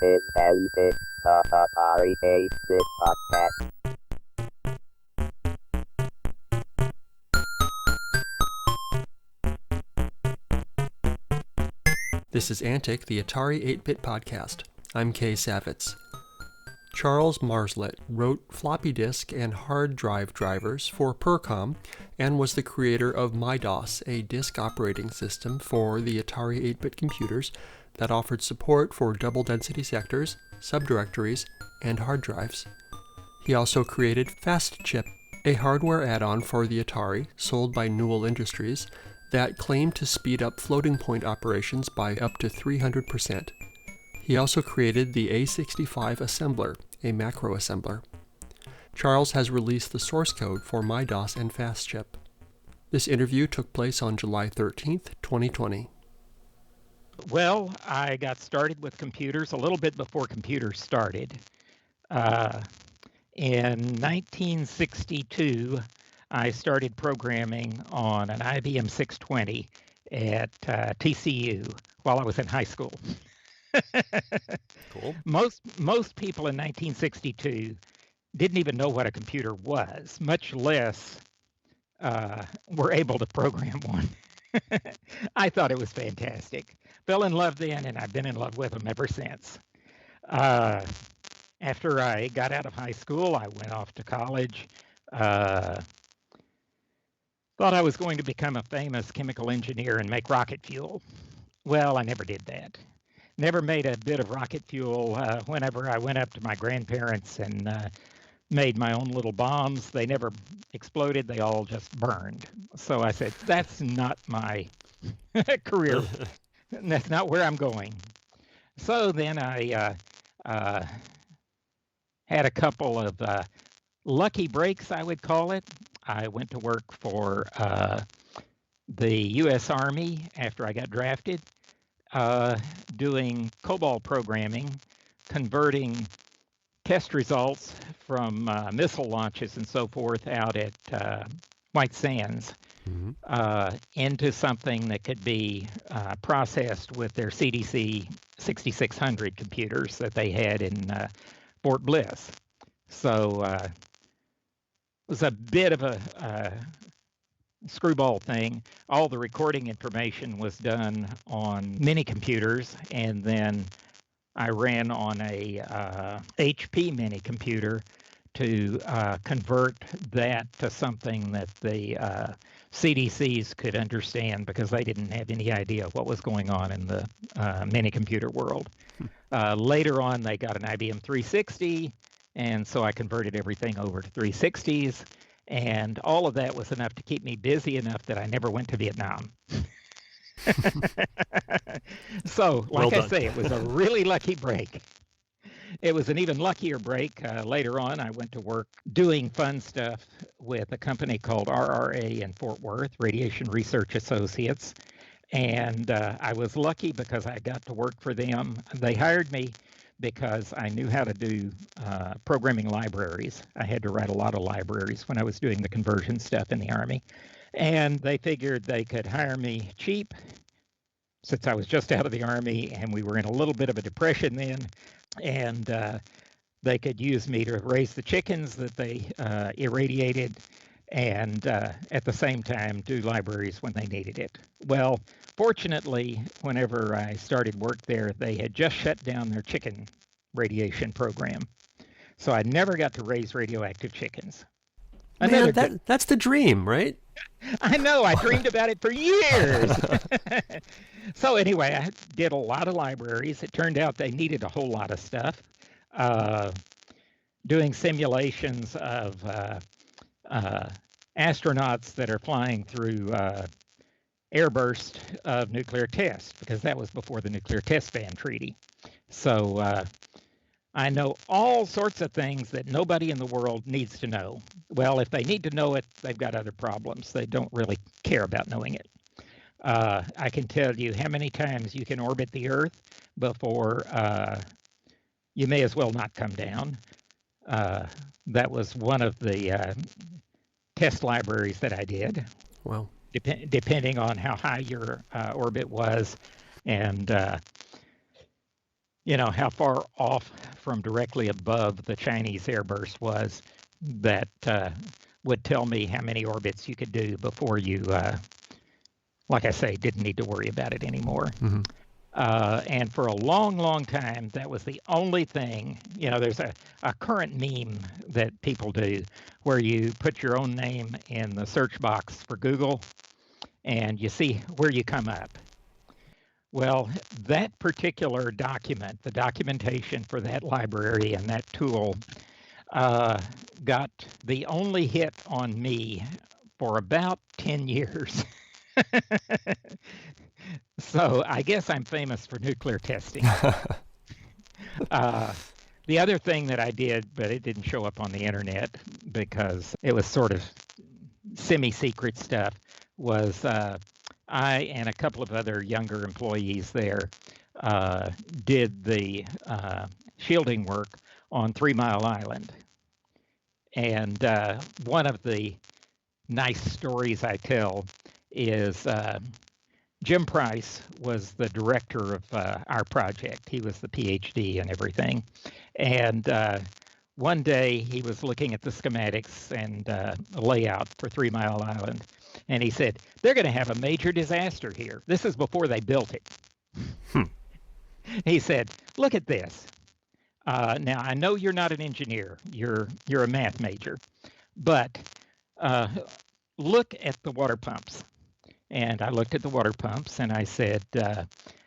is ended. The Atari 8-bit podcast. This is Antic, the Atari 8-bit podcast. I'm Kay Savitz. Charles Marslett wrote floppy disk and hard drive drivers for Percom and was the creator of MYDOS, a disk operating system for the Atari 8-bit computers that offered support for double-density sectors, subdirectories, and hard drives. He also created FastChip, a hardware add-on for the Atari sold by Newell Industries that claimed to speed up floating point operations by up to 300%. He also created the A65 Assembler, a macro assembler. Charles has released the source code for MYDOS and FastChip. This interview took place on July 13th, 2020. Well, I got started with computers a little bit before computers started. In 1962, I started programming on an IBM 620 at TCU while I was in high school. Cool. Most people in 1962 didn't even know what a computer was, much less were able to program one. I thought it was fantastic. Fell in love then, and I've been in love with them ever since. After I got out of high school, I went off to college. Thought I was going to become a famous chemical engineer and make rocket fuel. Well, I never did that. Never made a bit of rocket fuel. Whenever I went up to my grandparents and made my own little bombs, they never exploded. They all just burned. So I said, that's not my career. That's not where I'm going. So then I had a couple of lucky breaks, I would call it. I went to work for the U.S. Army after I got drafted, doing COBOL programming, converting test results from missile launches and so forth out at White Sands into something that could be processed with their CDC 6600 computers that they had in Fort Bliss. So it was a bit of a screwball thing. All the recording information was done on mini computers, and then I ran on a HP mini computer to convert that to something that the CDCs could understand, because they didn't have any idea what was going on in the mini computer world. Later on, they got an IBM 360, and so I converted everything over to 360s, and all of that was enough to keep me busy enough that I never went to Vietnam. So, like I say, it was a really lucky break. It was an even luckier break. Later on, I went to work doing fun stuff with a company called RRA in Fort Worth, Radiation Research Associates. And I was lucky because I got to work for them. They hired me because I knew how to do programming libraries. I had to write a lot of libraries when I was doing the conversion stuff in the Army. And they figured they could hire me cheap, since I was just out of the Army and we were in a little bit of a depression then. And they could use me to raise the chickens that they irradiated, and at the same time do libraries when they needed it. Well, fortunately, whenever I started work there, they had just shut down their chicken radiation program. So I never got to raise radioactive chickens. Man, that's the dream, right? I know. I dreamed about it for years. So anyway, I did a lot of libraries. It turned out they needed a whole lot of stuff. Doing simulations of astronauts that are flying through airburst of nuclear tests, because that was before the nuclear test ban treaty. So I know all sorts of things that nobody in the world needs to know. Well, if they need to know it, they've got other problems. They don't really care about knowing it. I can tell you how many times you can orbit the Earth before you may as well not come down. That was one of the test libraries that I did. Wow. Depending on how high your orbit was. And how far off from directly above the Chinese airburst was that would tell me how many orbits you could do before you, like I say, didn't need to worry about it anymore. Mm-hmm. And for a long, long time, that was the only thing. There's a current meme that people do where you put your own name in the search box for Google and you see where you come up. Well, that particular document, the documentation for that library and that tool, got the only hit on me for about 10 years. So I guess I'm famous for nuclear testing. The other thing that I did, but it didn't show up on the internet because it was sort of semi-secret stuff, was I and a couple of other younger employees there did the shielding work on 3 Mile Island. And one of the nice stories I tell is Jim Price was the director of our project. He was the PhD and everything. And one day he was looking at the schematics and layout for 3 Mile Island. And he said, they're going to have a major disaster here. This is before they built it. He said, look at this. Now, I know you're not an engineer. You're a math major. But look at the water pumps. And I looked at the water pumps and I said,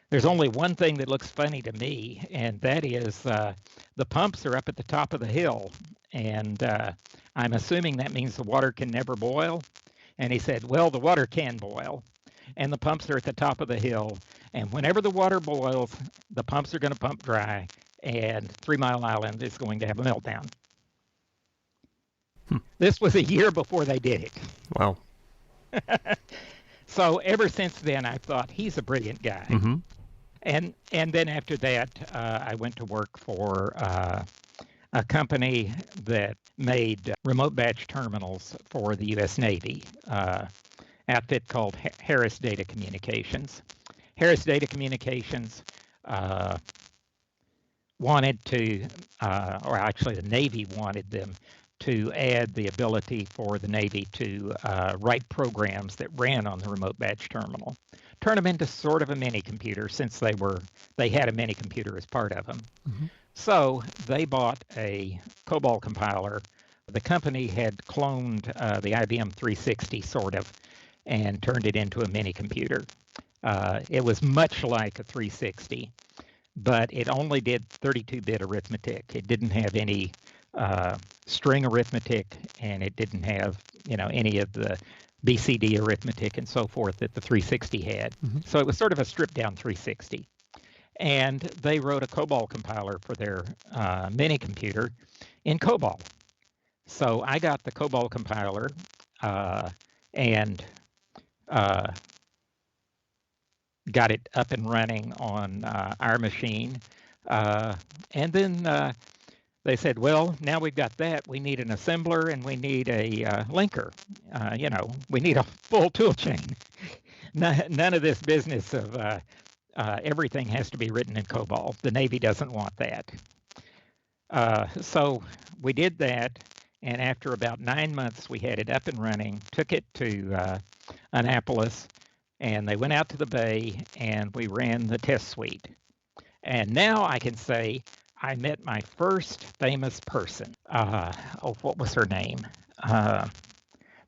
there's only one thing that looks funny to me, and that is the pumps are up at the top of the hill. And I'm assuming that means the water can never boil. And he said, well, the water can boil, and the pumps are at the top of the hill. And whenever the water boils, the pumps are going to pump dry, and 3 Mile Island is going to have a meltdown. This was a year before they did it. Wow. So ever since then, I've thought he's a brilliant guy. Mm-hmm. And then after that, I went to work for a company that made remote batch terminals for the U.S. Navy, outfit called Harris Data Communications. Harris Data Communications wanted to, or actually the Navy wanted them to add the ability for the Navy to write programs that ran on the remote batch terminal, turn them into sort of a mini computer, since they had a mini computer as part of them. Mm-hmm. So they bought a COBOL compiler. The company had cloned the IBM 360 sort of and turned it into a mini computer. It was much like a 360, but it only did 32-bit arithmetic. It didn't have any string arithmetic, and it didn't have any of the BCD arithmetic and so forth that the 360 had. Mm-hmm. So it was sort of a stripped down 360. And they wrote a COBOL compiler for their mini computer in COBOL. So I got the COBOL compiler and got it up and running on our machine. And then they said, well, now we've got that, we need an assembler and we need a linker. We need a full tool chain. None of this business of everything has to be written in COBOL. The Navy doesn't want that. So we did that, and after about 9 months, we had it up and running, took it to Annapolis, and they went out to the Bay, and we ran the test suite. And now I can say I met my first famous person. What was her name? The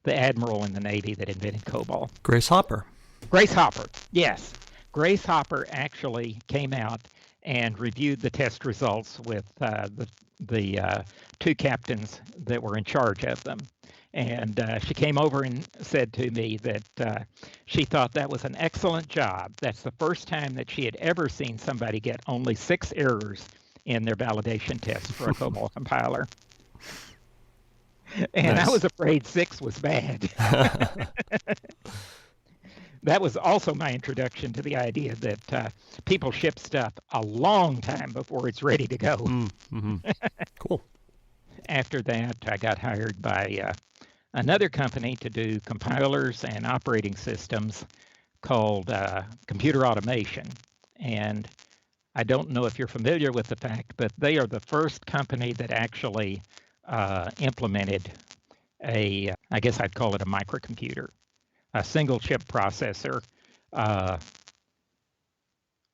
admiral in the Navy that invented COBOL. Grace Hopper. Grace Hopper, yes. Grace Hopper actually came out and reviewed the test results with the two captains that were in charge of them. And she came over and said to me that she thought that was an excellent job. That's the first time that she had ever seen somebody get only 6 errors in their validation test for a COBOL compiler. And nice. I was afraid 6 was bad. That was also my introduction to the idea that people ship stuff a long time before it's ready to go. Mm-hmm. Cool. After that, I got hired by another company to do compilers and operating systems called Computer Automation. And I don't know if you're familiar with the fact, but they are the first company that actually implemented I guess I'd call it a microcomputer, a single chip processor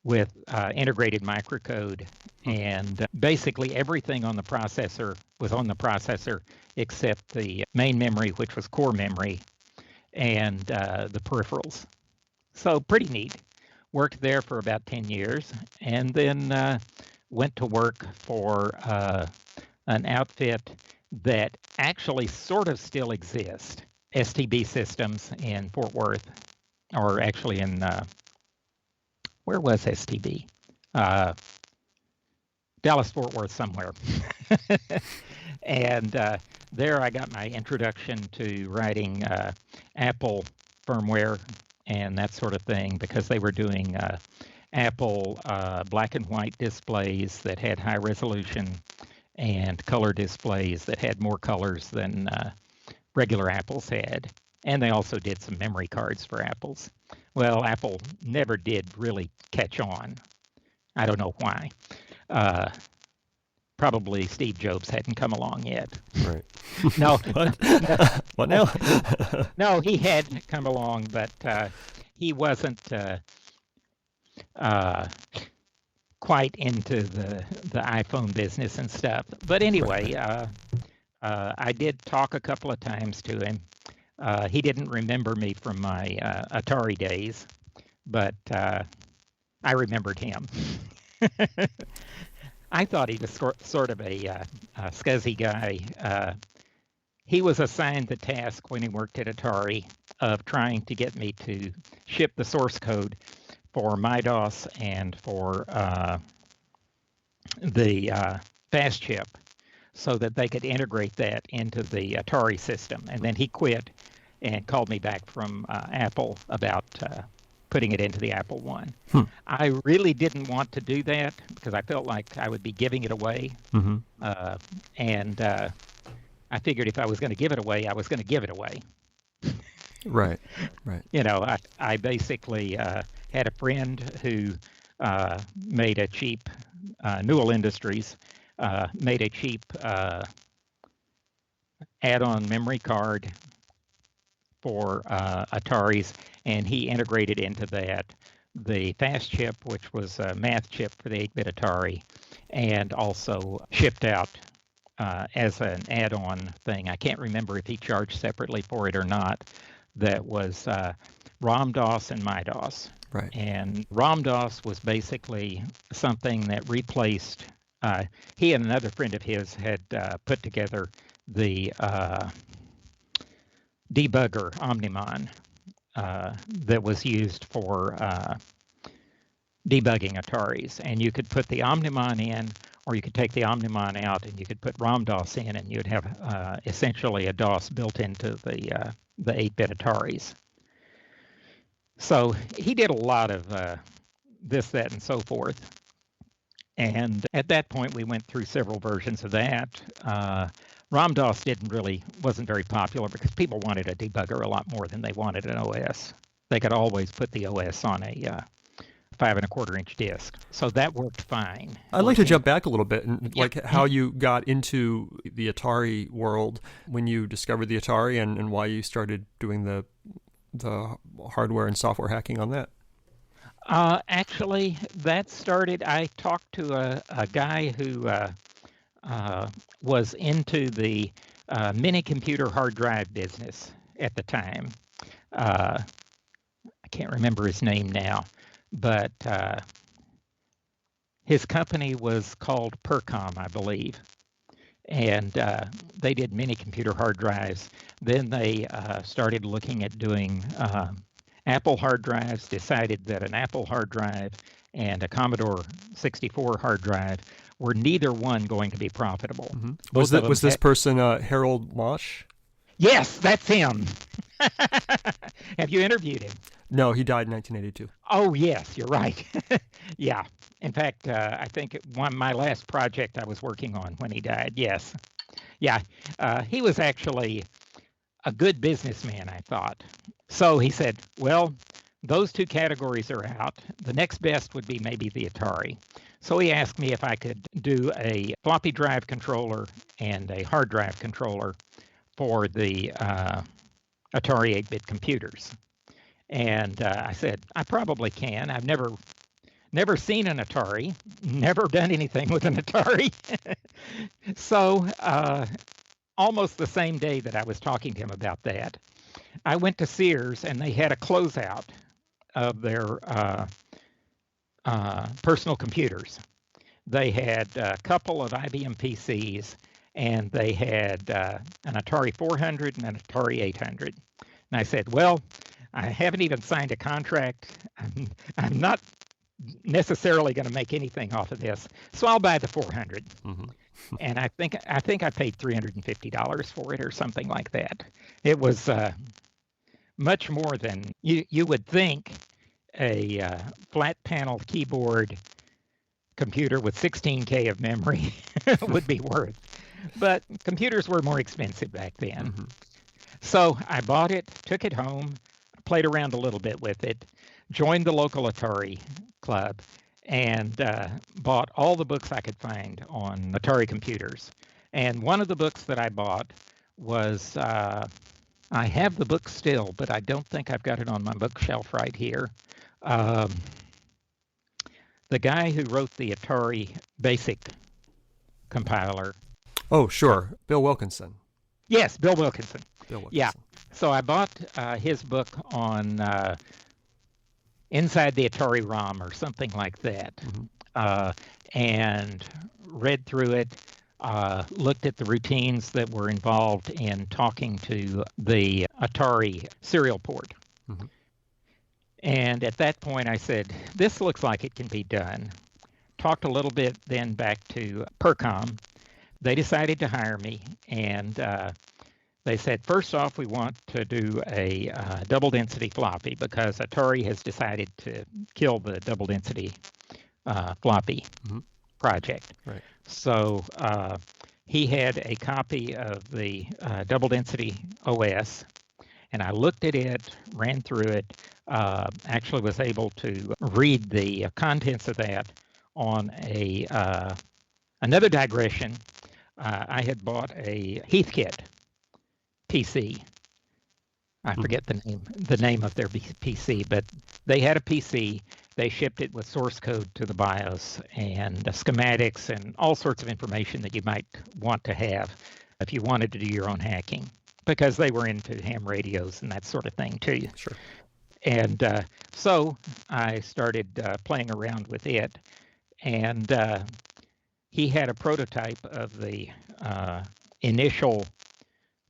with integrated microcode. And basically everything on the processor was on the processor except the main memory, which was core memory, and the peripherals. So pretty neat. Worked there for about 10 years, and then went to work for an outfit that actually sort of still exists, STB Systems in Fort Worth, or actually in, where was STB? Dallas, Fort Worth somewhere. And there I got my introduction to writing Apple firmware and that sort of thing, because they were doing Apple black and white displays that had high resolution and color displays that had more colors than regular Apples had. And they also did some memory cards for Apples. Well, Apple never did really catch on. I don't know why. Probably Steve Jobs hadn't come along yet. Right. No. What now? No, he had come along, but he wasn't quite into the iPhone business and stuff. But anyway, I did talk a couple of times to him. He didn't remember me from my Atari days, but I remembered him. I thought he was sort of a scuzzy guy. He was assigned the task when he worked at Atari of trying to get me to ship the source code for MYDOS and for the FastChip so that they could integrate that into the Atari system. And then he quit and called me back from Apple about putting it into the Apple One. I really didn't want to do that because I felt like I would be giving it away. And I figured if I was going to give it away, I was going to give it away. Right. You know, I basically had a friend who made a cheap, Newell Industries, made a cheap add-on memory card for Ataris, and he integrated into that the FastChip, which was a math chip for the 8-bit Atari, and also shipped out as an add-on thing. I can't remember if he charged separately for it or not. That was ROM-DOS and MYDOS. Right. And ROM-DOS was basically something that replaced, he and another friend of his had put together the debugger Omnimon that was used for debugging Ataris. And you could put the Omnimon in, or you could take the Omnimon out and you could put ROM-DOS in, and you'd have essentially a DOS built into the 8-bit Ataris. So he did a lot of this, that, and so forth. And at that point, we went through several versions of that. ROM-DOS wasn't very popular because people wanted a debugger a lot more than they wanted an OS. They could always put the OS on a 5 1/4-inch disc. So that worked fine. I'd like to jump back a little bit and like how you got into the Atari world, when you discovered the Atari, and why you started doing the hardware and software hacking on that. Actually, that started, I talked to a guy who was into the mini computer hard drive business at the time. I can't remember his name now, but his company was called Percom, I believe. And they did mini computer hard drives. Then they started looking at doing Apple hard drives, decided that an Apple hard drive and a Commodore 64 hard drive were neither one going to be profitable. Was this person Harold Mosh? Yes, that's him. Have you interviewed him? No, he died in 1982. Oh, yes, you're right. Yeah. In fact, I think my last project I was working on when he died, yes. Yeah, he was actually a good businessman, I thought. So he said, well, those two categories are out. The next best would be maybe the Atari. So he asked me if I could do a floppy drive controller and a hard drive controller for the Atari 8-bit computers. And I said, I probably can. I've never seen an Atari, never done anything with an Atari. So almost the same day that I was talking to him about that, I went to Sears and they had a closeout of their personal computers. They had a couple of IBM PCs, and they had an Atari 400 and an Atari 800. And I said, well, I haven't even signed a contract. I'm not necessarily going to make anything off of this, so I'll buy the 400. Mm-hmm. And I think I paid $350 for it or something like that. It was much more than you would think a flat panel keyboard computer with 16K of memory would be worth. But computers were more expensive back then. Mm-hmm. So I bought it, took it home, played around a little bit with it, joined the local Atari club, and bought all the books I could find on Atari computers. And one of the books that I bought was, I have the book still, but I don't think I've got it on my bookshelf right here. The guy who wrote the Atari Basic compiler. Oh, sure. Bill Wilkinson. Yes, Bill Wilkinson. Bill Wilkinson. Yeah. So I bought his book on Inside the Atari ROM or something like that, mm-hmm. And read through it, looked at the routines that were involved in talking to the Atari serial port. Mm-hmm. And at that point, I said, this looks like it can be done. Talked a little bit then back to Percom. They decided to hire me, and they said, first off, we want to do a double density floppy because Atari has decided to kill the double density floppy mm-hmm. project. Right. So he had a copy of the double density OS, and I looked at it, ran through it, actually was able to read the contents of that on another digression. I had bought a Heathkit PC. I forget the name of their PC, but they had a PC. They shipped it with source code to the BIOS and schematics and all sorts of information that you might want to have if you wanted to do your own hacking, because they were into ham radios and that sort of thing too. Sure. And so I started playing around with it, and he had a prototype of the initial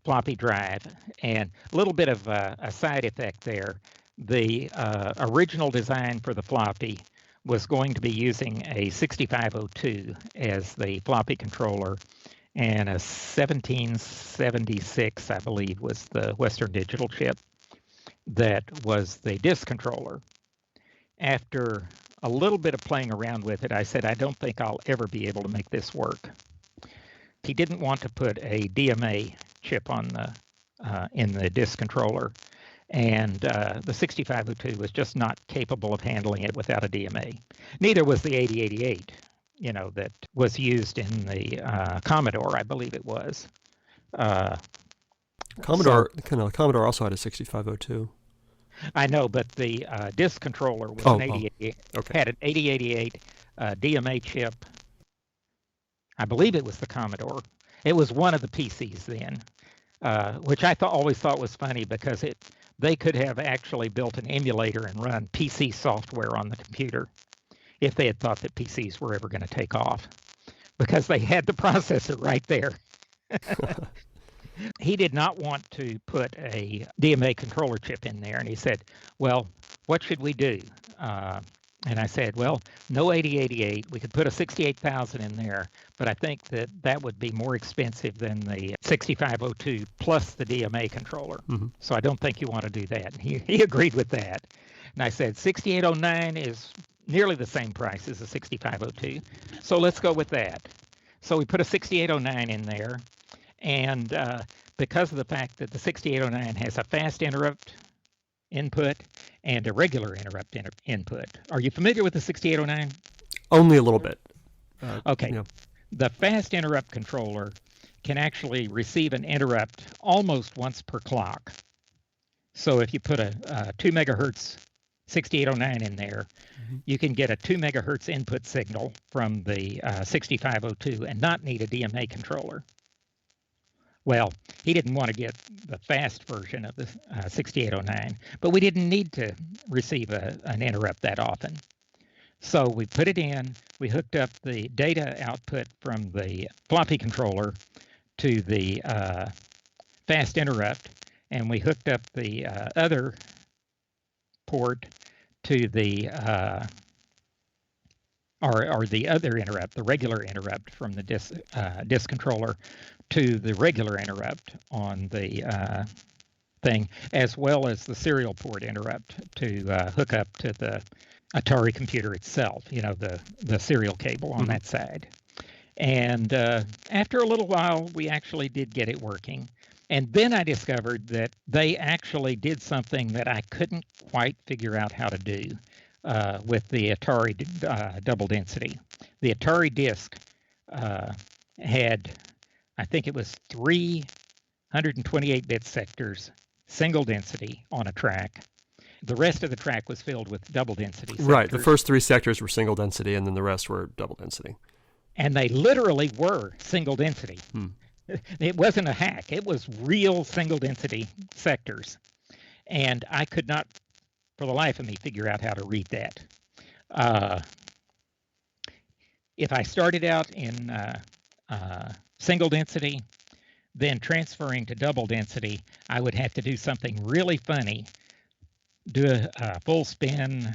floppy drive, and a little bit of a side effect there. The original design for the floppy was going to be using a 6502 as the floppy controller, and a 1776, I believe, was the Western Digital chip that was the disk controller. After a little bit of playing around with it, I said, I don't think I'll ever be able to make this work. He didn't want to put a DMA chip on the in the disk controller, and the 6502 was just not capable of handling it without a DMA. Neither was the 8088, that was used in the Commodore, I believe it was. Commodore also had a 6502. I know, but the disk controller was an 8088. Okay. Had an 8088 DMA chip. I believe it was the Commodore. It was one of the PCs then, which I always thought was funny because they could have actually built an emulator and run PC software on the computer if they had thought that PCs were ever going to take off, because they had the processor right there. He did not want to put a DMA controller chip in there, and he said, well, what should we do? And I said, well, no 8088. We could put a 68,000 in there, but I think that would be more expensive than the 6502 plus the DMA controller. Mm-hmm. So I don't think you want to do that. And he agreed with that. And I said, 6809 is nearly the same price as the 6502. So let's go with that. So we put a 6809 in there. And because of the fact that the 6809 has a fast interrupt input and a regular interrupt input. Are you familiar with the 6809? Only a little bit. Okay. Yeah. The fast interrupt controller can actually receive an interrupt almost once per clock. So if you put a 2 megahertz 6809 in there, you can get a 2 megahertz input signal from the 6502 and not need a DMA controller. Well, he didn't want to get the fast version of the 6809, but we didn't need to receive an interrupt that often. So we put it in, we hooked up the data output from the floppy controller to the fast interrupt, and we hooked up the other port to the or the other interrupt, the regular interrupt from the disk controller to the regular interrupt on the thing, as well as the serial port interrupt to hook up to the Atari computer itself, you know, the serial cable on that side. And after a little while, we actually did get it working. And then I discovered that they actually did something that I couldn't quite figure out how to do with the Atari double density. The Atari disk had, I think it was 3 128-bit sectors, single density on a track. The rest of the track was filled with double density sectors. Right. The first 3 sectors were single density, and then the rest were double density. And they literally were single density. It wasn't a hack. It was real single density sectors. And I could not, for the life of me, figure out how to read that. If I started out in single density, then transferring to double density, I would have to do something really funny, do a full spin,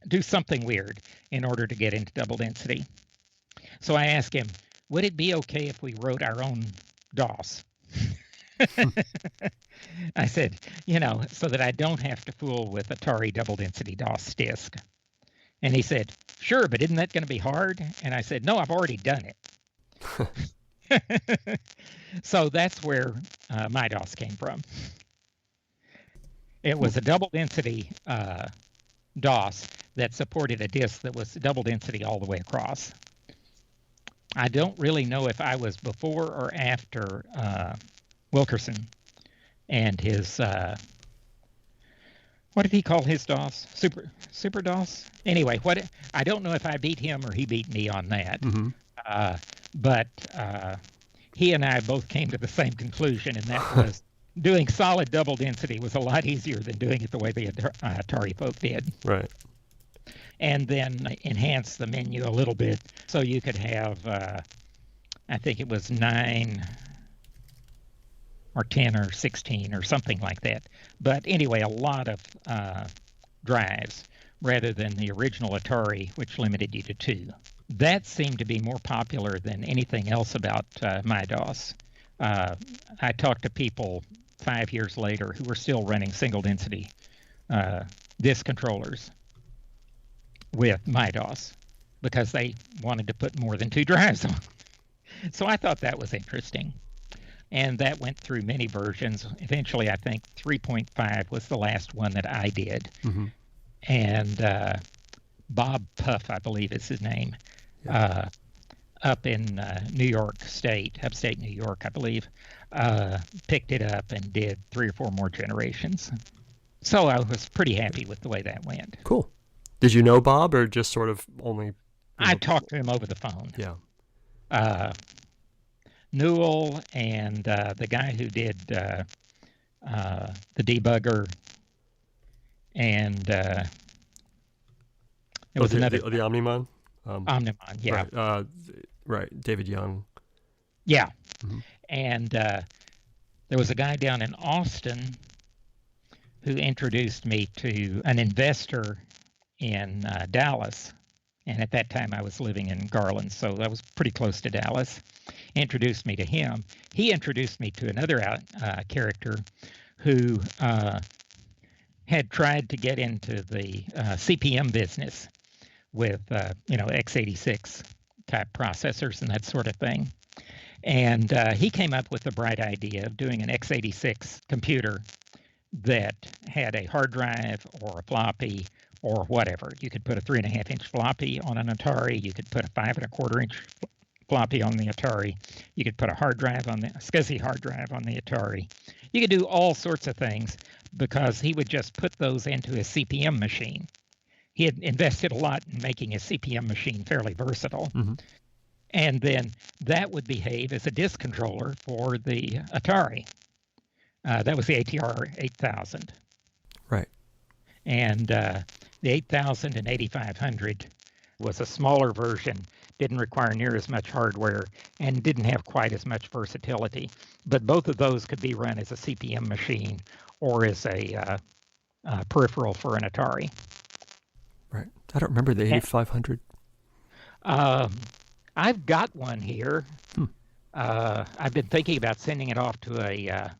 do something weird in order to get into double density. So I asked him, would it be okay if we wrote our own DOS? I said, you know, so that I don't have to fool with Atari double density DOS disk. And he said, sure, but isn't that going to be hard? And I said, no, I've already done it. So that's where MYDOS came from. It was a double density DOS that supported a disk that was double density all the way across. I don't really know if I was before or after Wilkerson and his, what did he call his DOS? Super DOS? Anyway, I don't know if I beat him or he beat me on that. But he and I both came to the same conclusion, and that was doing solid double density was a lot easier than doing it the way the Atari folk did. Right. And then enhance the menu a little bit so you could have, I think it was 9 or 10 or 16 or something like that. But anyway, a lot of drives rather than the original Atari, which limited you to 2. That seemed to be more popular than anything else about MYDOS. I talked to people 5 years later who were still running single density disk controllers with MYDOS because they wanted to put more than 2 drives on. So I thought that was interesting. And that went through many versions. Eventually, I think 3.5 was the last one that I did. And Bob Puff, I believe is his name, up in New York State, upstate New York, I believe, picked it up and did 3 or 4 more generations. So I was pretty happy with the way that went. Cool. Did you know Bob or just sort of only? I talked to him over the phone. Yeah. Newell and the guy who did the debugger and it was the Omnimon. Omnimon, Yeah. Right, David Young. Yeah. And there was a guy down in Austin who introduced me to an investor in Dallas. And at that time I was living in Garland, so I was pretty close to Dallas. Introduced me to him. He introduced me to another character who had tried to get into the CPM business with, x86 type processors and that sort of thing. And he came up with the bright idea of doing an x86 computer that had a hard drive or a floppy or whatever. You could put a 3.5-inch floppy on an Atari. You could put a 5.25-inch floppy on the Atari. You could put a hard drive on the SCSI hard drive on the Atari. You could do all sorts of things because he would just put those into his CPM machine. He had invested a lot in making his CPM machine fairly versatile. Mm-hmm. And then that would behave as a disk controller for the Atari. That was the ATR 8000. Right. And the 8000 and 8500 was a smaller version, didn't require near as much hardware, and didn't have quite as much versatility. But both of those could be run as a CPM machine or as a peripheral for an Atari. Right. I don't remember the 8500. I've got one here. I've been thinking about sending it off to a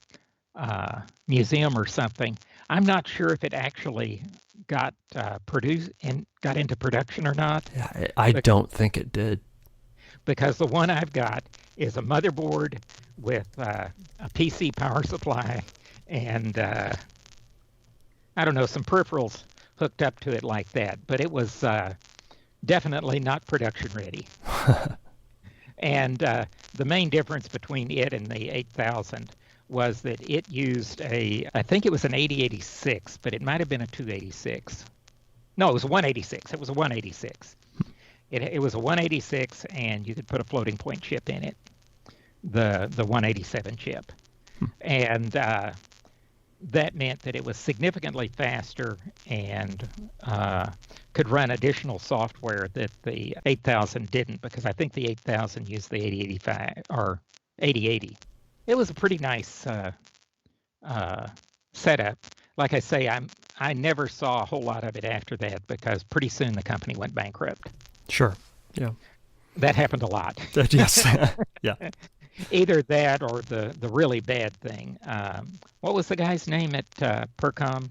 museum or something. I'm not sure if it actually got produced and got into production or not. Yeah, I don't think it did. Because the one I've got is a motherboard with a PC power supply and I don't know, some peripherals hooked up to it like that. But it was definitely not production ready. And the main difference between it and the 8000 was that it used I think it was an 8086, but it might have been a 286. No, it was a 186. It was a 186. It was a 186, and you could put a floating point chip in it, the 187 chip. And that meant that it was significantly faster and could run additional software that the 8000 didn't, because I think the 8000 used the 8085 or 8080. It was a pretty nice setup. Like I say, I never saw a whole lot of it after that because pretty soon the company went bankrupt. Sure. Yeah. That happened a lot. Yes. Yeah. Either that or the really bad thing. What was the guy's name at Percom?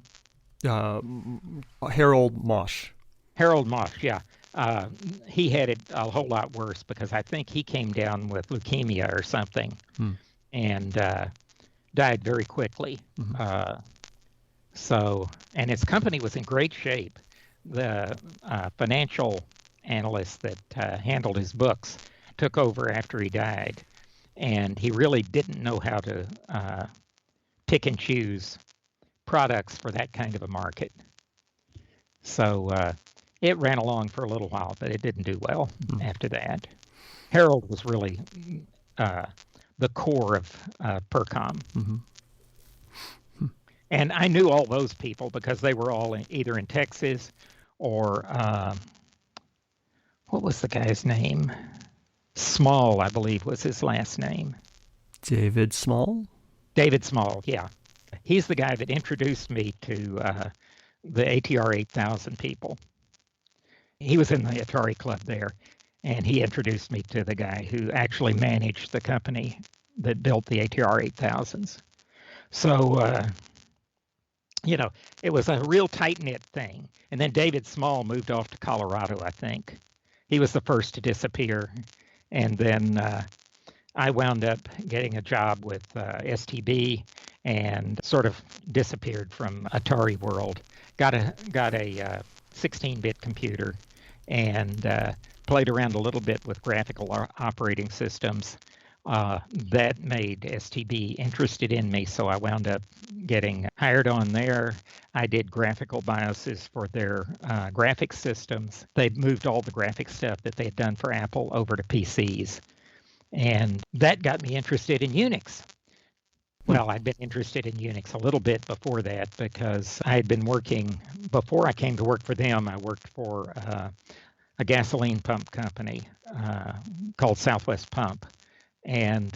Harold Mosch. Harold Mosch, yeah. He had it a whole lot worse because I think he came down with leukemia or something and died very quickly. Mm-hmm. And his company was in great shape. The financial analyst that handled his books took over after he died, and he really didn't know how to pick and choose products for that kind of a market. So it ran along for a little while, but it didn't do well after that. Harold was really the core of Percom. Mm-hmm. And I knew all those people because they were all either in Texas or what was the guy's name? Small, I believe, was his last name. David Small? David Small, yeah. He's the guy that introduced me to the ATR 8000 people. He was in the Atari club there, and he introduced me to the guy who actually managed the company that built the ATR 8000s. So, it was a real tight-knit thing. And then David Small moved off to Colorado, I think. He was the first to disappear. And then I wound up getting a job with STB and sort of disappeared from Atari world. Got a 16-bit computer and played around a little bit with graphical operating systems. That made STB interested in me, so I wound up getting hired on there. I did graphical BIOSes for their graphics systems. They moved all the graphics stuff that they had done for Apple over to PCs, and that got me interested in Unix. Well, I'd been interested in Unix a little bit before that because I had been working, before I came to work for them, I worked for a gasoline pump company called Southwest Pump. And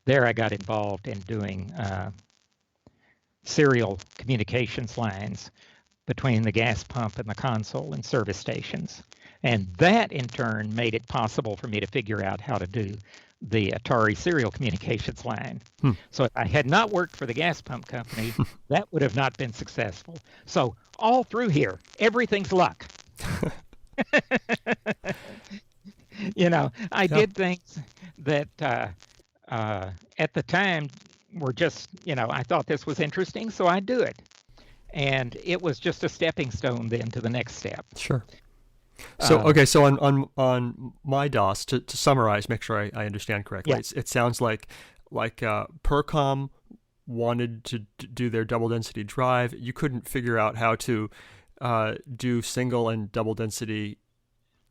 there I got involved in doing serial communications lines between the gas pump and the console and service stations. And that, in turn, made it possible for me to figure out how to do the Atari serial communications line. So if I had not worked for the gas pump company, that would have not been successful. So all through here, everything's luck. I did things that at the time, were just, I thought this was interesting, so I'd do it. And it was just a stepping stone then to the next step. Sure. So okay, so on MYDOS, to summarize, make sure I understand correctly, Yeah. it sounds like Percom wanted to do their double density drive. You couldn't figure out how to do single and double density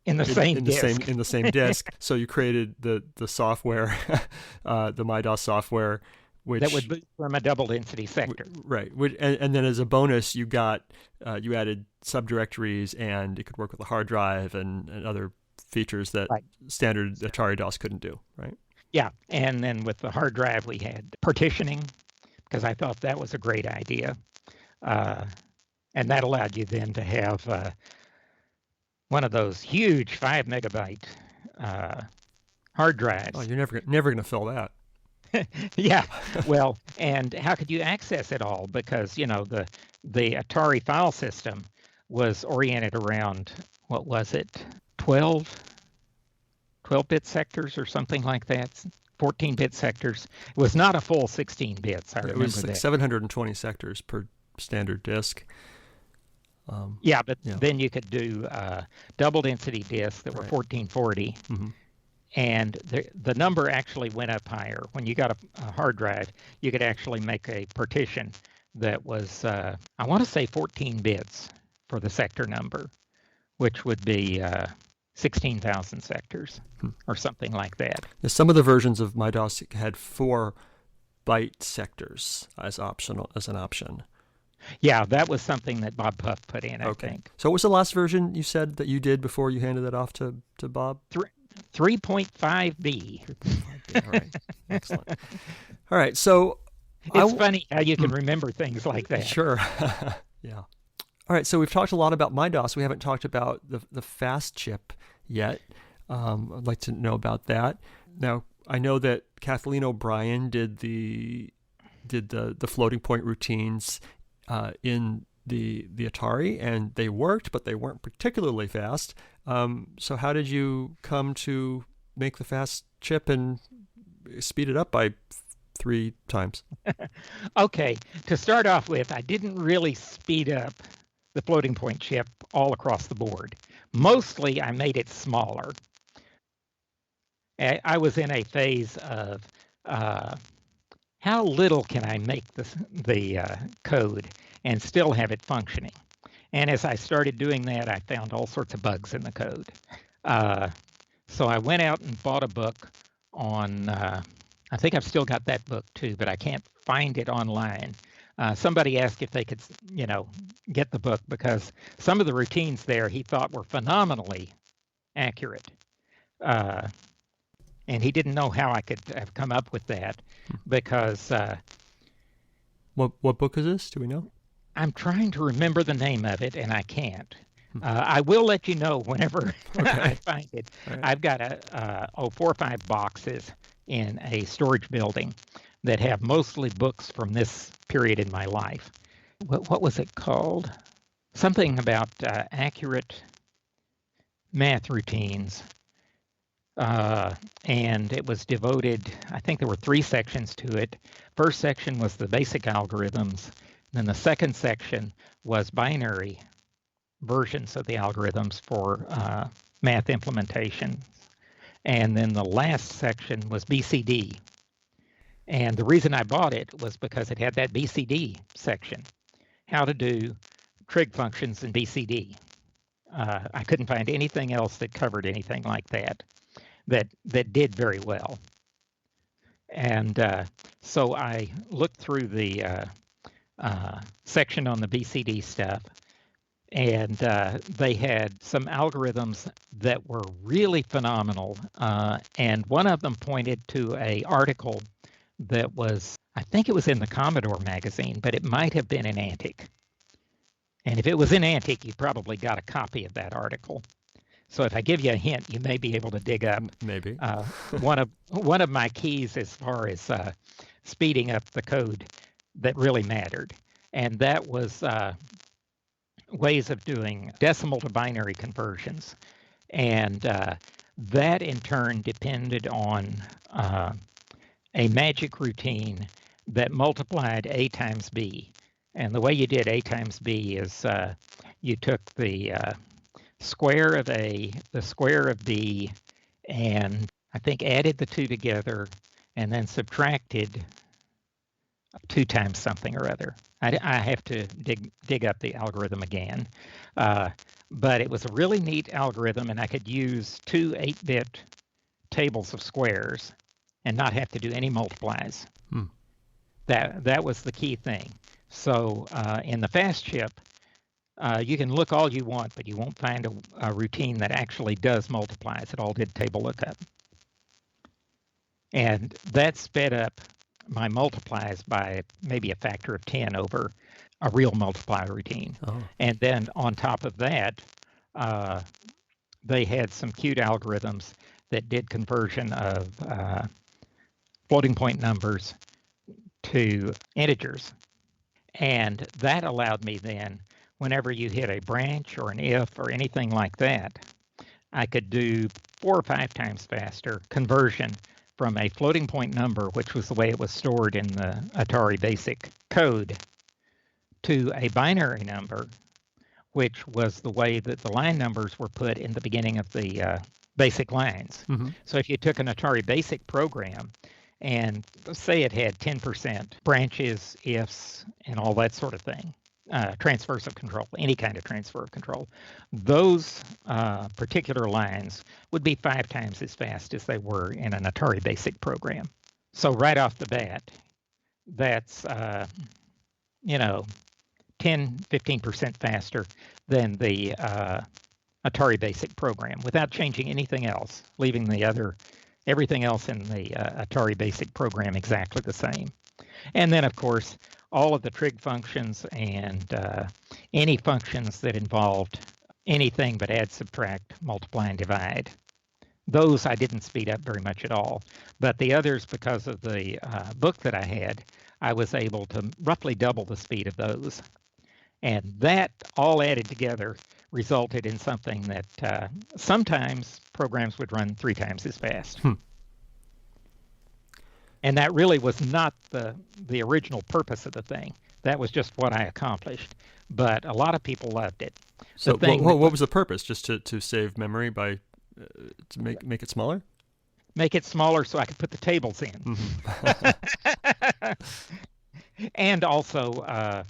in the same disk. So you created the software, the MYDOS software, which that would boot from a double density sector. Right. And then as a bonus, you added subdirectories, and it could work with a hard drive and other features that standard Atari DOS couldn't do, right? Yeah. And then with the hard drive, we had partitioning, because I thought that was a great idea. And that allowed you then to have one of those huge 5 megabyte hard drives. Oh, you're never going to fill that. Yeah, well, and how could you access it all? Because, the Atari file system was oriented around, what was it, 12-bit sectors or something like that, 14-bit sectors. It was not a full 16 bits, I remember that. It was like 720 sectors per standard disk. Then you could do double density disks that were 1440. Mm-hmm. And the number actually went up higher. When you got a hard drive, you could actually make a partition that was, I want to say 14 bits for the sector number, which would be 16,000 sectors or something like that. Now, some of the versions of MYDOS had 4 byte sectors as an option. Yeah, that was something that Bob Puff put in, I think. So what was the last version you said that you did before you handed it off to Bob? 3.5B. All right. Excellent. All right. So it's funny how you can remember things like that. Sure. Yeah. All right. So we've talked a lot about MYDOS. We haven't talked about the FastChip yet. I'd like to know about that. Now, I know that Kathleen O'Brien did the floating point routines in the Atari, and they worked, but they weren't particularly fast. So how did you come to make the FastChip and speed it up by 3 times? Okay, to start off with, I didn't really speed up the floating point chip all across the board. Mostly, I made it smaller. I was in a phase of how little can I make the code and still have it functioning? And as I started doing that, I found all sorts of bugs in the code. So I went out and bought a book on, I think I've still got that book too, but I can't find it online. Somebody asked if they could, get the book, because some of the routines there he thought were phenomenally accurate. And he didn't know how I could have come up with that, because... What book is this? Do we know? I'm trying to remember the name of it, and I can't. I will let you know whenever I find it. Right. I've got 4 or 5 boxes in a storage building that have mostly books from this period in my life. What was it called? Something about accurate math routines. And it was devoted, I think there were 3 sections to it. First section was the basic algorithms. Then the second section was binary versions of the algorithms for math implementation. And then the last section was BCD. And the reason I bought it was because it had that BCD section, how to do trig functions in BCD. I couldn't find anything else that covered anything like that did very well. And so I looked through the section on the BCD stuff, and they had some algorithms that were really phenomenal. And one of them pointed to an article that was, I think it was in the Commodore magazine, but it might have been in Antic. And if it was in Antic, you probably got a copy of that article. So if I give you a hint, you may be able to dig up maybe one of my keys as far as speeding up the code that really mattered, and that was ways of doing decimal to binary conversions, and that in turn depended on a magic routine that multiplied A times B. And the way you did A times B is you took the square of A, the square of B, and I think added the two together and then subtracted 2 times something or other. I have to dig up the algorithm again. But it was a really neat algorithm, and I could use 2 8-bit tables of squares and not have to do any multiplies. That was the key thing. So in the FastChip, you can look all you want, but you won't find a routine that actually does multiplies. It all did table lookup. And that sped up my multiplies by maybe a factor of 10 over a real multiply routine. Oh. And then on top of that, they had some cute algorithms that did conversion of floating point numbers to integers. And that allowed me then, whenever you hit a branch or an if or anything like that, I could do 4 or 5 times faster conversion from a floating point number, which was the way it was stored in the Atari basic code, to a binary number, which was the way that the line numbers were put in the beginning of the basic lines. So if you took an Atari basic program and say it had 10% branches, ifs, and all that sort of thing, transfers of control, any kind of transfer of control, those particular lines would be 5 times as fast as they were in an Atari basic program. So right off the bat, that's 10-15% faster than the Atari basic program without changing anything else, leaving everything else in the Atari basic program exactly the same. And then, of course, all of the trig functions and any functions that involved anything but add, subtract, multiply, and divide. Those I didn't speed up very much at all. But the others, because of the book that I had, I was able to roughly double the speed of those. And that all added together resulted in something that sometimes programs would run 3 times as fast. And that really was not the original purpose of the thing. That was just what I accomplished. But a lot of people loved it. So what was the purpose? Just to save memory by to make it smaller? Make it smaller so I could put the tables in. And also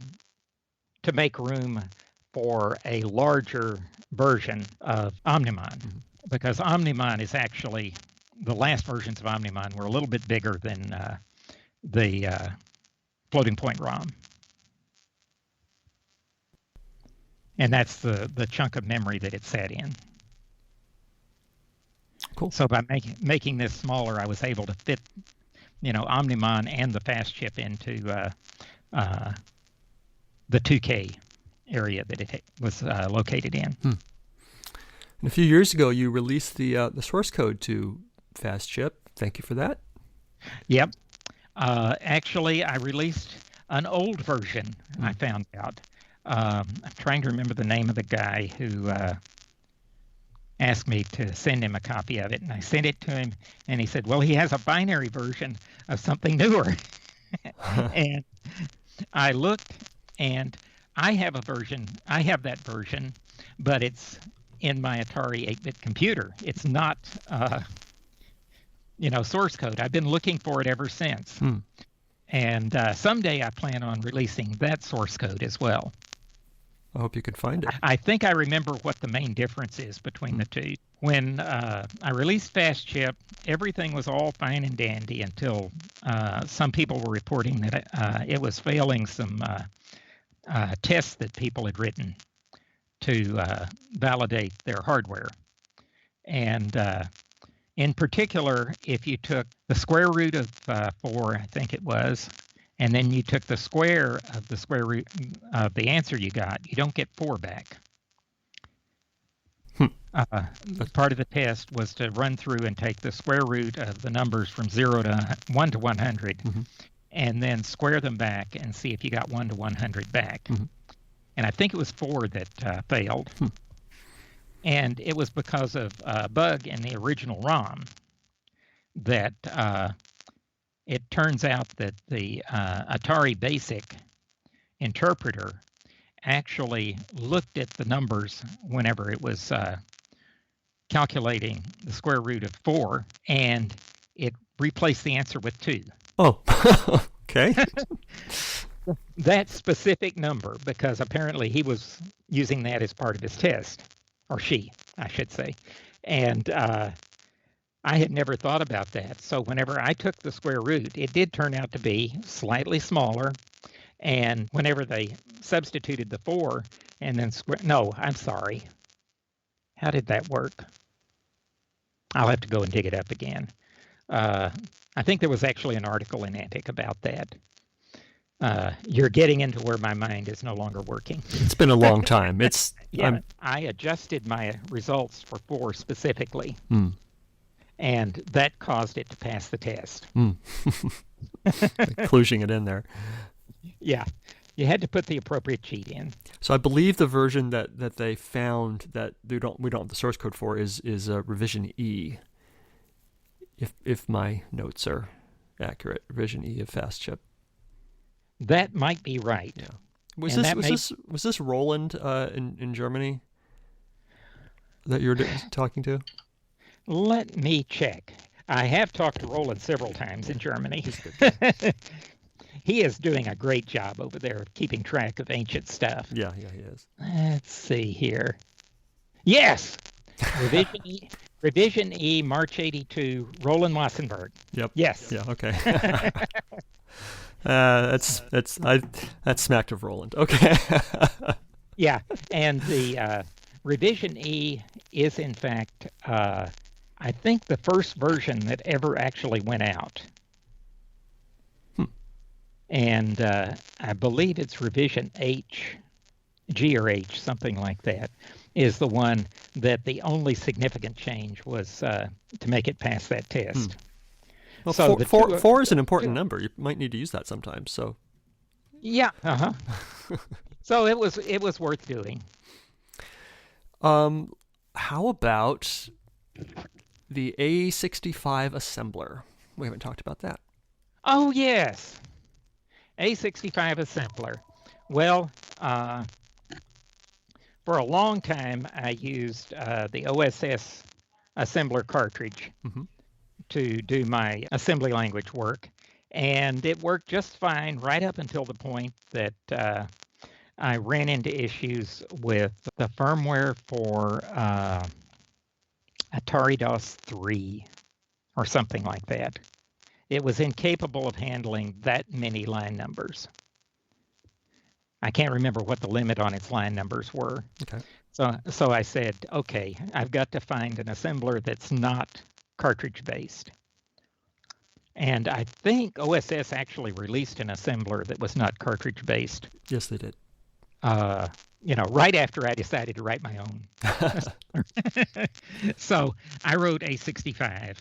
to make room for a larger version of Omnimon. Because Omnimon is actually, the last versions of Omnimon were a little bit bigger than the floating point ROM. And that's the chunk of memory that it sat in. Cool. So by making this smaller, I was able to fit, Omnimon and the FastChip into the 2K area that it was located in. And a few years ago, you released the source code to FastChip. Thank you for that. Yep. Actually, I released an old version, I found out. I'm trying to remember the name of the guy who asked me to send him a copy of it, and I sent it to him, and he said, well, he has a binary version of something newer. And I looked, and I have that version, but it's in my Atari 8-bit computer. It's not, source code. I've been looking for it ever since. And someday I plan on releasing that source code as well. I hope you can find it. I think I remember what the main difference is between the two. When I released FastChip, everything was all fine and dandy until some people were reporting that it was failing some tests that people had written to validate their hardware. And in particular, if you took the square root of 4, I think it was, and then you took the square of the square root of the answer you got, you don't get 4 back. Part of the test was to run through and take the square root of the numbers from 1 to 100, and then square them back and see if you got 1 to 100 back. And I think it was 4 that failed. And it was because of a bug in the original ROM that it turns out that the Atari Basic interpreter actually looked at the numbers whenever it was calculating the square root of 4, and it replaced the answer with 2. Oh, okay. That specific number, because apparently he was using that as part of his test, or she, I should say. And I had never thought about that. So whenever I took the square root, it did turn out to be slightly smaller. And whenever they substituted the 4 and then no, I'm sorry. How did that work? I'll have to go and dig it up again. I think there was actually an article in Antic about that. You're getting into where my mind is no longer working. It's been a long time. Yeah, I adjusted my results for 4 specifically, and that caused it to pass the test. Kludging it in there. Yeah, you had to put the appropriate cheat in. So I believe the version that they found that we don't have the source code for is revision E. If my notes are accurate, revision E of FastChip. That might be right. Yeah. Was this Roland in Germany that you were talking to? Let me check. I have talked to Roland several times in Germany. He is doing a great job over there of keeping track of ancient stuff. Yeah, he is. Let's see here. Yes, Revision E, March '82, Roland Wassenberg. Yep. Yes. Yeah. Okay. That smacked of Roland. Okay. Yeah, and the Revision E is in fact, I think, the first version that ever actually went out. And I believe it's Revision H, G or H, something like that, is the one that the only significant change was to make it pass that test. Well, so four is an important number. You might need to use that sometimes. So. Yeah. So it was worth doing. How about the A65 Assembler? We haven't talked about that. Oh yes. A65 Assembler. Well, for a long time, I used the OSS Assembler cartridge to do my assembly language work, and it worked just fine right up until the point that I ran into issues with the firmware for AtariDOS 3 or something like that. It was incapable of handling that many line numbers. I can't remember what the limit on its line numbers were. Okay. So I said, okay, I've got to find an assembler that's not cartridge-based. And I think OSS actually released an assembler that was not cartridge-based. Yes, they did. Right after I decided to write my own. So I wrote A65.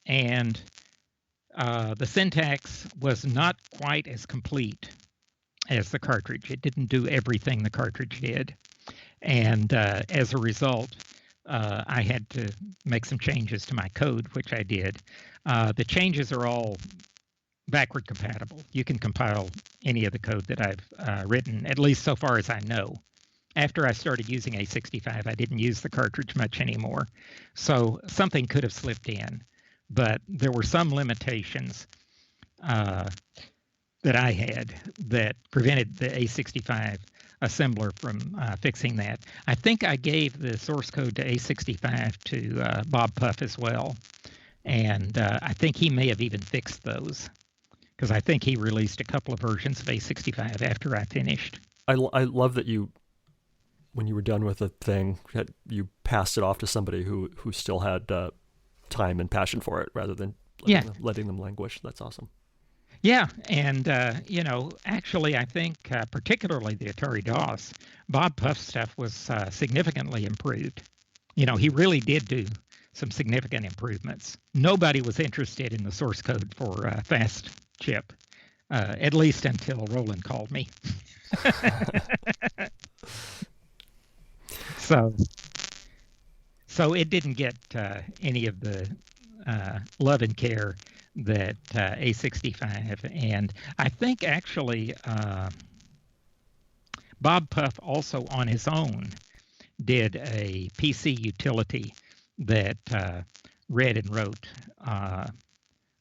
And the syntax was not quite as complete as the cartridge. It didn't do everything the cartridge did. And as a result, I had to make some changes to my code, which I did. The changes are all backward compatible. You can compile any of the code that I've written, at least so far as I know. After I started using A65, I didn't use the cartridge much anymore. So something could have slipped in, but there were some limitations that I had that prevented the A65 assembler from fixing that. I think I gave the source code to A65 to Bob Puff as well, and I think he may have even fixed those, because I think he released a couple of versions of A65 after I finished. I love that you, when you were done with a thing, you passed it off to somebody who still had time and passion for it, rather than letting them languish. That's awesome. Yeah, and actually, I think particularly the AtariDOS, Bob Puff's stuff was significantly improved. He really did do some significant improvements. Nobody was interested in the source code for FastChip, at least until Roland called me. So it didn't get any of the love and care that A65, and I think actually Bob Puff also on his own did a PC utility that read and wrote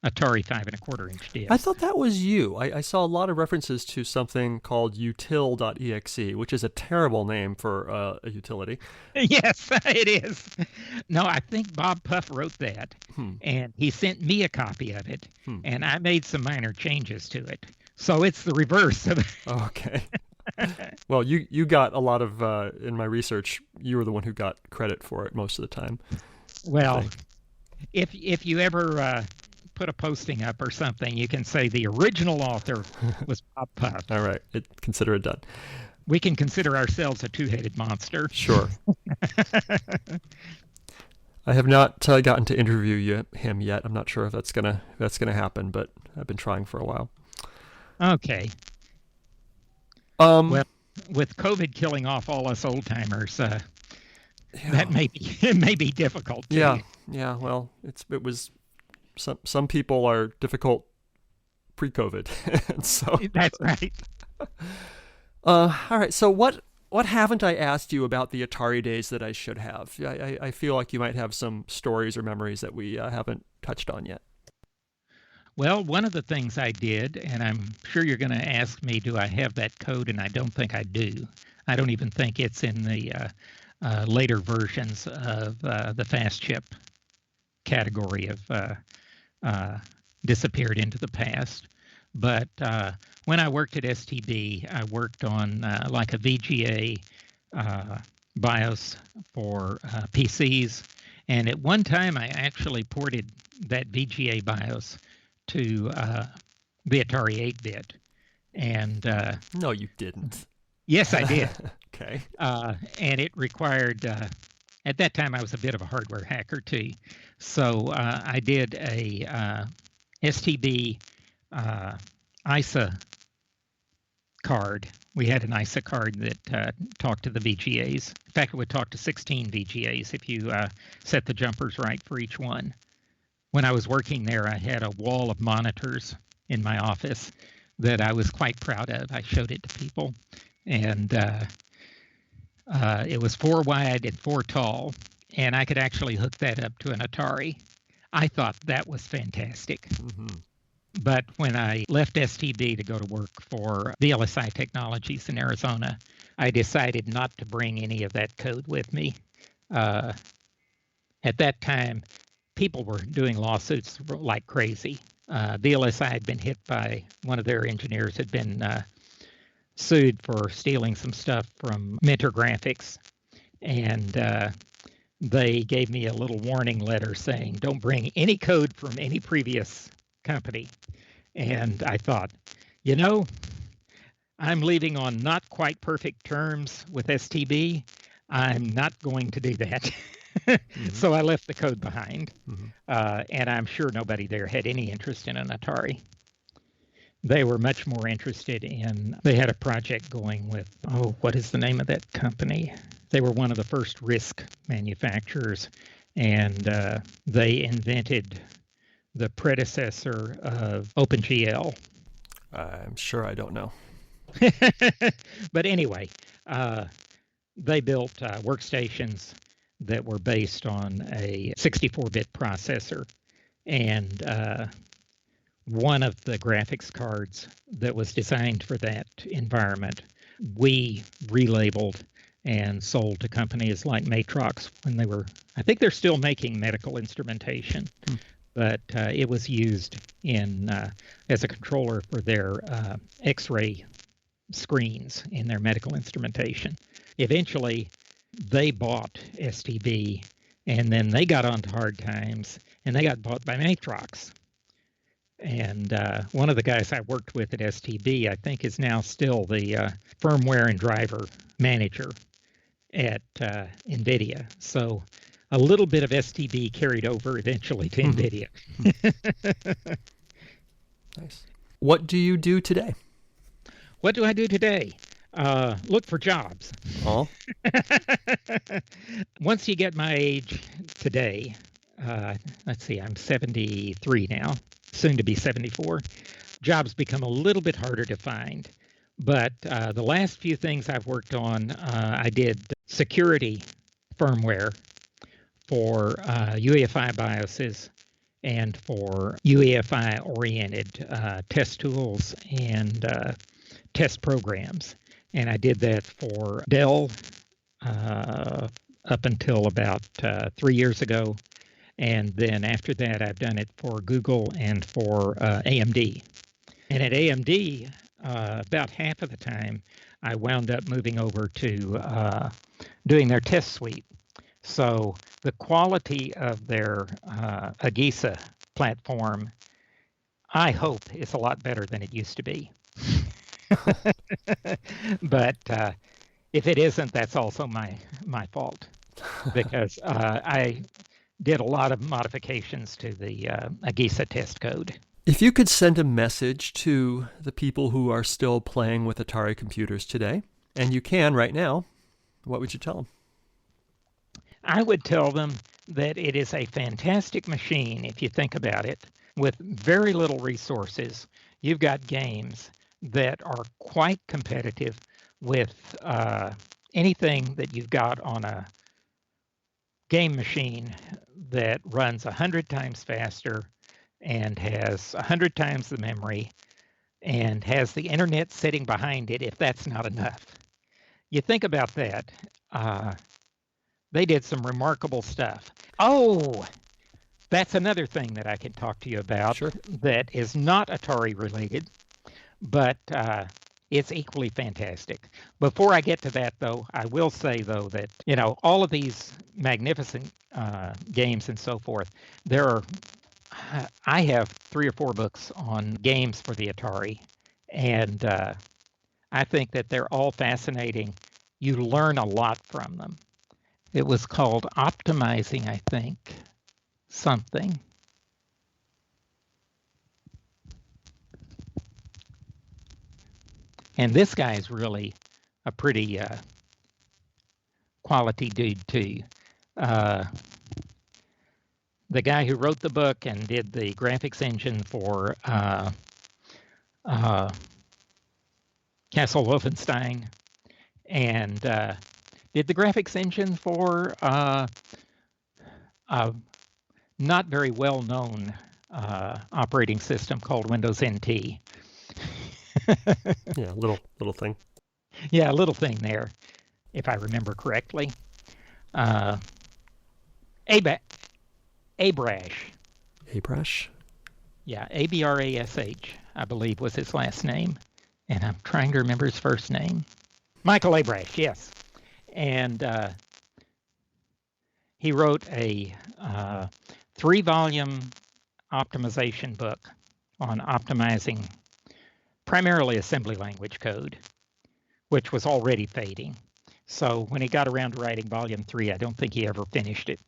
Atari 5.25-inch discs. I thought that was you. I saw a lot of references to something called util.exe, which is a terrible name for a utility. Yes, it is. No, I think Bob Puff wrote that, and he sent me a copy of it, and I made some minor changes to it. So it's the reverse of it. Okay. Well, you got a lot of, in my research, you were the one who got credit for it most of the time. Well, if you ever put a posting up or something, you can say the original author was Bob Puff. All right. Consider it done. We can consider ourselves a two-headed monster. Sure. I have not gotten to interview him yet. I'm not sure if that's gonna happen, but I've been trying for a while. Okay. Well, with COVID killing off all us old timers, that may be difficult. Yeah. Well, it was. Some people are difficult pre-COVID, so that's right. All right. So what haven't I asked you about the Atari days that I should have? I feel like you might have some stories or memories that we haven't touched on yet. Well, one of the things I did, and I'm sure you're going to ask me, do I have that code? And I don't think I do. I don't even think it's in the later versions of the FastChip category of disappeared into the past. But when I worked at STB, I worked on like a VGA BIOS for PCs. And at one time, I actually ported that VGA BIOS to the Atari 8-bit. And no, you didn't. Yes, I did. Okay. And it required, at that time, I was a bit of a hardware hacker too. So I did a STB ISA card. We had an ISA card that talked to the VGAs. In fact, it would talk to 16 VGAs if you set the jumpers right for each one. When I was working there, I had a wall of monitors in my office that I was quite proud of. I showed it to people, and it was 4 wide and 4 tall, and I could actually hook that up to an Atari. I thought that was fantastic. Mm-hmm. But when I left STB to go to work for VLSI Technologies in Arizona, I decided not to bring any of that code with me. At that time, people were doing lawsuits like crazy. VLSI had been hit by one of their engineers, had been sued for stealing some stuff from Mentor Graphics. And they gave me a little warning letter saying, don't bring any code from any previous company. And I thought, I'm leaving on not quite perfect terms with STB. I'm not going to do that. Mm-hmm. So I left the code behind. Mm-hmm. And I'm sure nobody there had any interest in an Atari. They were much more interested in, they had a project going with, what is the name of that company? They were one of the first RISC manufacturers, and they invented the predecessor of OpenGL. I'm sure I don't know. But anyway, they built workstations that were based on a 64-bit processor. And one of the graphics cards that was designed for that environment, we relabeled and sold to companies like Matrox when they were, I think they're still making medical instrumentation. But it was used in as a controller for their X-ray screens in their medical instrumentation. Eventually, they bought STB, and then they got onto hard times, and they got bought by Matrox. And one of the guys I worked with at STB, I think, is now still the firmware and driver manager at NVIDIA. So a little bit of STB carried over eventually to NVIDIA. Nice. What do you do today? What do I do today? Look for jobs. Oh. Once you get my age today, let's see, I'm 73 now. soon to be 74. Jobs become a little bit harder to find. But the last few things I've worked on, I did security firmware for UEFI BIOSes and for UEFI-oriented test tools and test programs. And I did that for Dell up until about 3 years ago. And then after that, I've done it for Google and for AMD. And at AMD, about half of the time, I wound up moving over to doing their test suite. So the quality of their AGISA platform, I hope, is a lot better than it used to be. But if it isn't, that's also my fault, because I did a lot of modifications to the AGISA test code. If you could send a message to the people who are still playing with Atari computers today, and you can right now, what would you tell them? I would tell them that it is a fantastic machine if you think about it. With very little resources, you've got games that are quite competitive with anything that you've got on a game machine that runs 100 times faster and has 100 times the memory and has the internet sitting behind it, if that's not enough. You think about that. They did some remarkable stuff. Oh, that's another thing that I can talk to you about. Sure. That is not Atari related, but it's equally fantastic. Before I get to that, though, I will say, though, that, all of these magnificent games and so forth, I have 3 or 4 books on games for the Atari, and I think that they're all fascinating. You learn a lot from them. It was called Optimizing, I think, something. And this guy is really a pretty quality dude, too. The guy who wrote the book and did the graphics engine for Castle Wolfenstein, and did the graphics engine for a not very well-known operating system called Windows NT. Yeah, little thing. Yeah, a little thing there, if I remember correctly. Abrash. Abrash? Yeah, Abrash, I believe, was his last name. And I'm trying to remember his first name. Michael Abrash, yes. And he wrote a 3-volume optimization book on optimizing primarily assembly language code, which was already fading. So when he got around to writing Volume 3, I don't think he ever finished it.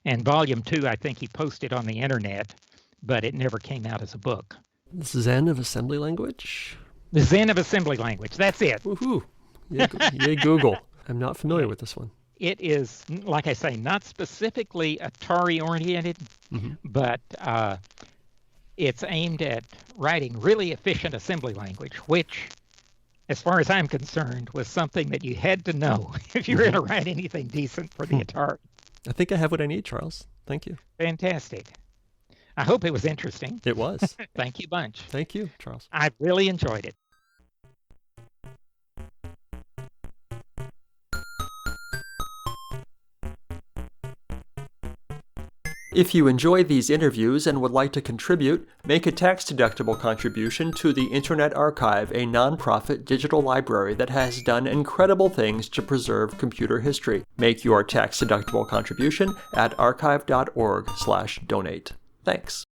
And Volume 2, I think he posted on the internet, but it never came out as a book. The Zen of Assembly Language? The Zen of Assembly Language, that's it. Woohoo! Yay, Google. I'm not familiar with this one. It is, like I say, not specifically Atari-oriented, but it's aimed at writing really efficient assembly language, which, as far as I'm concerned, was something that you had to know if you were going to write anything decent for the Atari. I think I have what I need, Charles. Thank you. Fantastic. I hope it was interesting. It was. Thank you bunch. Thank you, Charles. I really enjoyed it. If you enjoy these interviews and would like to contribute, make a tax-deductible contribution to the Internet Archive, a nonprofit digital library that has done incredible things to preserve computer history. Make your tax-deductible contribution at archive.org/donate. Thanks.